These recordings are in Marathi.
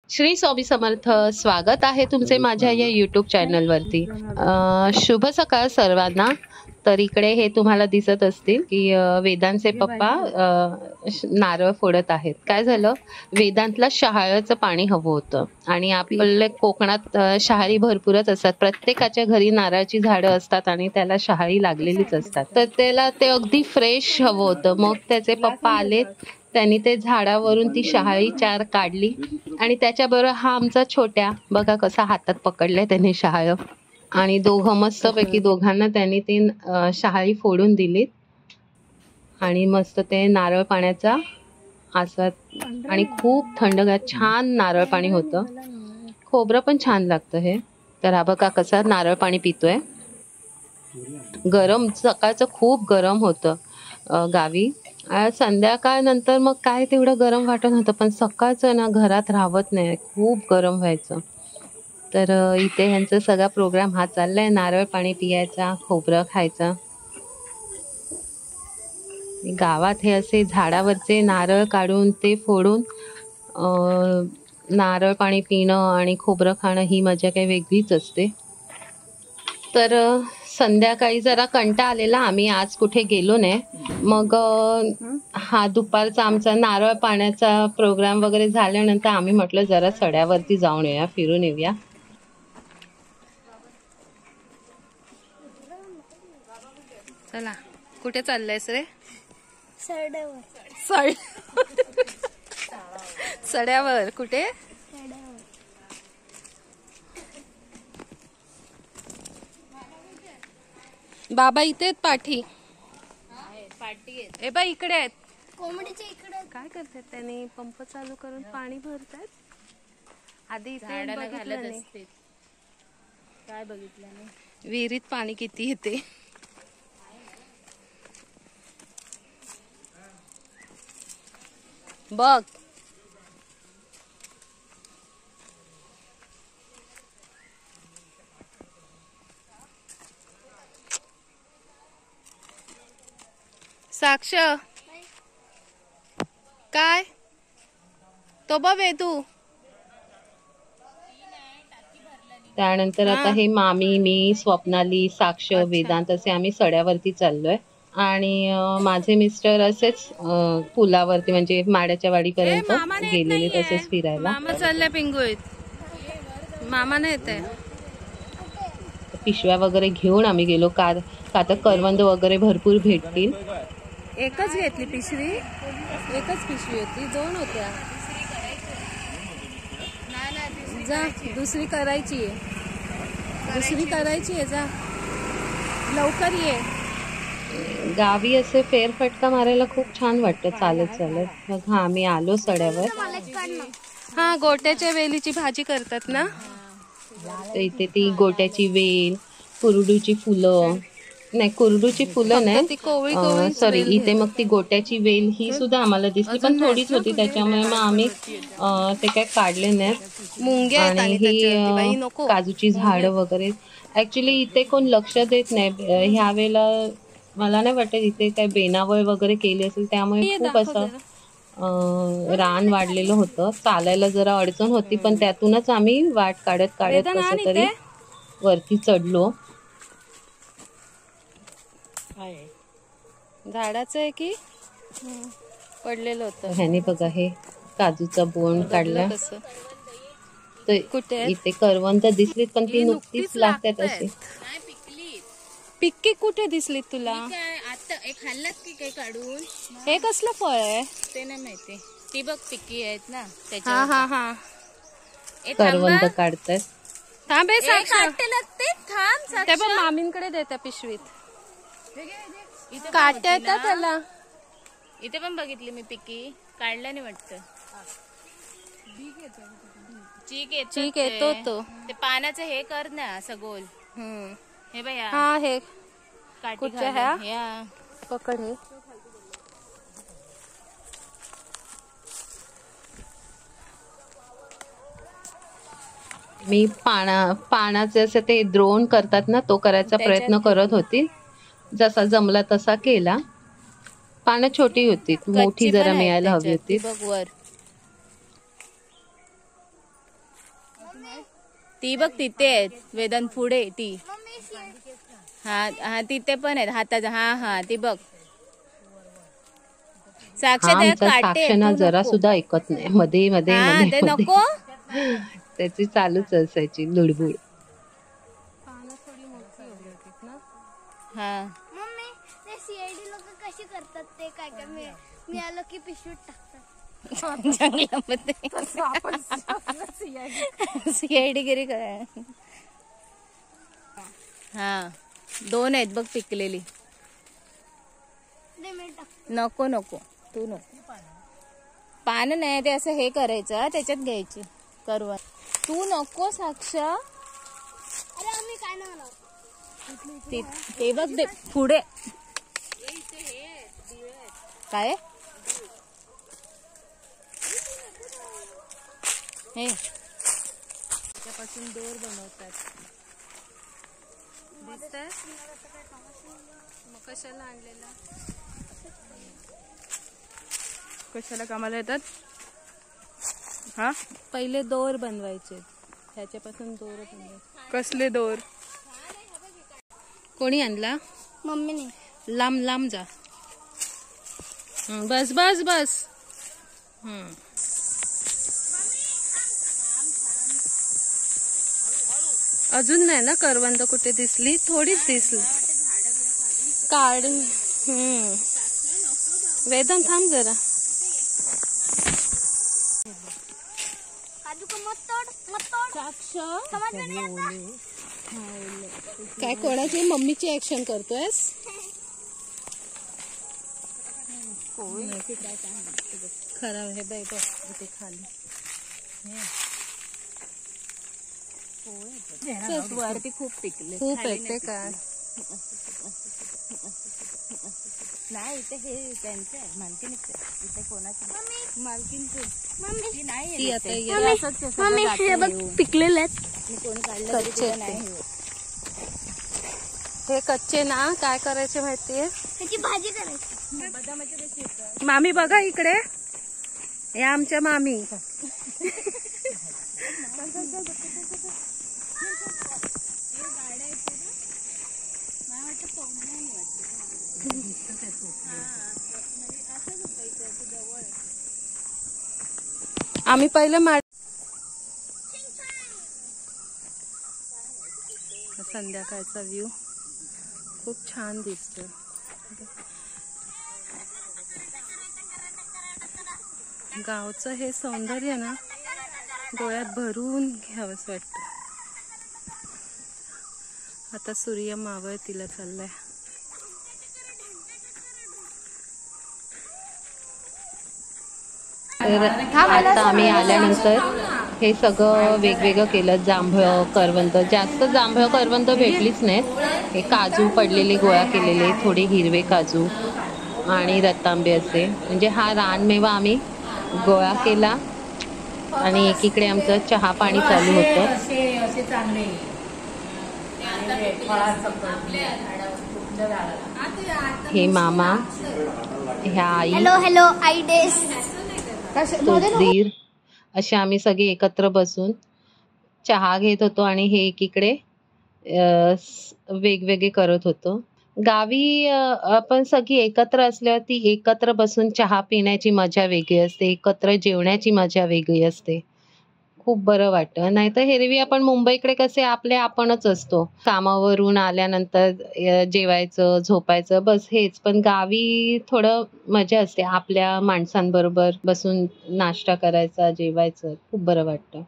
श्री स्वामी समर्थ. स्वागत आहे तुमचे माझ्या या यूट्यूब चॅनलवरती. शुभ सकाळ सर्वांना. तर इकडे हे तुम्हाला दिसत असतील की वेदांतचे पप्पा नारळ फोडत आहेत. काय झालं, वेदांतला शहाळ्याचं पाणी हवं होतं आणि आपल्या कोकणात शहाळी भरपूरच असतात. प्रत्येकाच्या घरी नारळाची झाडं असतात आणि त्याला शहाळी लागलेलीच असतात. तर त्याला ते अगदी फ्रेश हवं होतं. मग त्याचे पप्पा आलेत, त्यांनी ते झाडावरून ती शहाळी 4 काढली आणि त्याच्याबरोबर हा आमचा छोट्या, बघा कसा हातात पकडलाय त्याने शहाळं. आणि दोघं मस्तपैकी दोघांना त्यांनी ती शहाळी फोडून दिलीत आणि मस्त ते नारळ पाण्याचा आस्वाद. आणि खूप थंडगार छान नारळ पाणी होतं. खोबरं पण छान लागतं हे. तर हा बघा कसा नारळ पाणी पितोय. गरम, सकाळचं खूप गरम होतं गावी. संध्याकाळ नंतर मग काय तेवढं गरम वाटत नव्हतं, पण सकाळचं ना घरात राहत नाही, खूप गरम व्हायचं. तर इथे ह्यांचा सगळा प्रोग्राम हा चाललाय, नारळ पाणी पियायचा, खोबरं खायचं. गावात हे असे झाडावरचे नारळ काढून ते फोडून नारळ पाणी पिणं आणि खोबरं खाणं ही मजा काही वेगळीच असते. तर संध्याकाळी जरा कंटाळा आलेला, आम्ही आज कुठे गेलो नाही. मग हा दुपारचा आमचा नारळ पाण्याचा प्रोग्राम वगैरे झाल्यानंतर आम्ही म्हटलं जरा सड्यावरती जाऊन येऊया, फिरून येऊया. चला, कुठे चाललायस रे? सड्यावर कुठे? बाबा इथे आहेत पाठी. ए बा इकडे आहेत. कोंबडीच्या इकडे काय करतात त्यांनी? पंप चालू करून पाणी भरतात. आधी झाडाला घालत असते. काय बघितलं नाही? विहिरीत पाणी किती येते. बघ. साक्ष काय तो बघ तू. त्यानंतर आता हे मामी, मी, स्वप्नाली, साक्ष, वेदांत असे आम्ही सड्यावरती चाललोय. आणि माझे मिस्टर असेच पुलावरती म्हणजे माड्याच्या वाडीपर्यंत गेलेले तसेच फिरायला. मामा चाललाय पिंगुळीत. मामा नाही येत. पिशव्या वगैरे घेऊन आम्ही गेलो, का तर करवंद वगैरे भरपूर भेटतील. एकच घेतली पिशवी, एकच पिशवी होती, 2 होत्या. जा, दुसरी करायची आहे, जा लवकर ये. गावी असे फेरफटका मारायला खूप छान वाटतं चालत चालत. मग हा आम्ही आलो सड्यावर. हा, गोट्याच्या वेलीची भाजी करतात ना. तर इथे ती गोट्याची वेल, कुरडूची फुलं, नाही कुरडूची फुलं नाही, सॉरी, इथे मग ती गोट्याची वेल ही सुद्धा आम्हाला दिसली, पण थोडीच होती त्याच्यामुळे मग आम्ही ते काय काढले नाहीत. आणि ही काजूची झाडं वगैरे. ऍक्च्युली इथे कोण लक्ष देत नाही ह्या वेळेला. मला नाही वाटत इथे काय बेनावळ वगैरे केली असेल, त्यामुळे खूप असं रान वाढलेलं होतं. चालायला जरा अडचण होती, पण त्यातूनच आम्ही वाट काढत कसं तरी वरती चढलो. झाडाचं आहे की पडलेलं होतं. ह्याने बघा हे काजूचा बोंड काढला. कुठे इथे करवंद दिसलीत, पण ती नुकतीच लागतात अशी. पिक्की कुठे दिसली तुला? आता एक खाल्लात की काय काढून? हे कसलं फळ आहे ते नाही माहिती. ती बघ पिक्की आहेत ना त्याच्या. हा करवंद काढतात. थांब, ते पण मामींकडे देत्या पिशवीत. काट्या येतात त्याला. इथे पण बघितली मी पिक्की, काढला नाही वाटत. चीक येतो तो. ते पानाचं हे कर ना असं गोल. हे बघ, हा हे कुठच्या ह्या पकड. हे मी पानाचे असं ते द्रोण करतात ना, तो करायचा प्रयत्न करत होती. जसा जमला तसा केला. पानं छोटी होती, मोठी जरा मिळायला हवी होती. बघ वर ती बघ तिथे आहेत वेदांत पुढे ती. हा हा तिथे पण आहेत हाताचा. हा हा ती बग साक्ष हा त्या आमचा काटे साक्ष आहेत, ना तू जरा नको. सुद्धा ऐकत नाही. मध्ये मध्ये हा मध्ये ते मध्ये नको. त्याची चालूच असायची लुडबुड. हा मम्मी ते सीआयडी लोक कशी करतात ते काय काय मिळालं की पिशवीत टाकतात जंगलामध्ये सीआयडी गिरी काय. हा 2 आहेत बघ पिकलेली. ते मी टाकतो. नको नको तू नको. पानं नाही ते असं हे करायचं त्याच्यात घ्यायची करवंद. तू नको साक्ष. अरे आम्ही काय नाही म्हणत. ते बघ ते पुढे काय हे त्यापासून दोर बनवतात. दिसतंय? मग कशाला आणलेला? कशाला कामाला येतात? हा पहिले दोर बनवायचे त्याच्यापासून दोर बनवायचे. कसले दोर? कोणी आणला? मम्मीने. लांब लांब जा. बस बस बस. अजून नाही ना करवंद कुठे दिसली? थोडीच दिसली. काढ. वेदन थांब जरा. काजू का मत तोड साक्ष समझ में नहीं आता. काय कोणाची मम्मीची ऍक्शन करतोयस? खराब हे बाई बघ इथे खाली. वरती खूप पिकले. खूप येते काय नाही इथे हे त्यांचं आहे मालकीणीचं. इथे कोणाचं मालकीणचं मम्मी ती नाही ती येते. आता हे असंच आहे, सगळं मम्मी हे जातं बघ येऊन. पिकलेले आहेत. मी कोणी काढलं तरी कच्चे तिला नाही होत. हे कच्चे ना काय करायचे माहितीये? त्याची भाजी करायची. बदामाचे कसे येतात? मामी बघा इकडे. हे आमच्या मामी. आम्ही पहिले संध्याकाळचा व्ह्यू खूप छान दिसतो. गावचं हे सौंदर्य ना डोळ्यात भरून घ्यावंच वाटतं. आता सूर्य मावळतीला चाललाय. तर आता आम्ही आल्यानंतर हे सगळं वेगवेगळं केलं. जांभळं करवंद, जास्त जांभळं करवंद भेटलीच नाहीत. हे काजू पडलेले गोळा केलेले, थोडे हिरवे काजू आणि रतांबे असे. म्हणजे हा रानमेवा आम्ही गोळा केला. आणि एकीकडे आमचं चहा पाणी चालू होतं. हे मामा, ह्या आई, हॅलो हॅलो आई डेस. तो दीर, असे आम्ही सगळे एकत्र बसून चहा घेत होतो आणि हे एकीकडे वेगवेगळे करत होतो. गावी आपण सगळी एकत्र असल्यावर ती एकत्र बसून चहा पिण्याची मजा वेगळी असते. एकत्र जेवण्याची मजा वेगळी असते. खूप बरं वाटतं. नाहीतर एरवी आपण मुंबईकडे कसे आपले आपणच असतो. कामावरून आल्यानंतर जेवायचं, झोपायचं, बस हेच. पण गावी थोडं मजा असते. आपल्या माणसांबरोबर बसून नाश्ता करायचा, जेवायचं. खूप बरं वाटतं.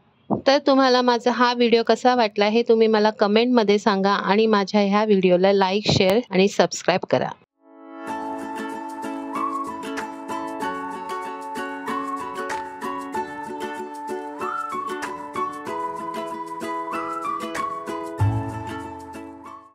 तर तुम्हाला माझा हा व्हिडिओ कसा वाटला हे तुम्ही मला कमेंटमध्ये सांगा आणि माझ्या ह्या व्हिडिओला लाईक, शेअर आणि सबस्क्राईब करा.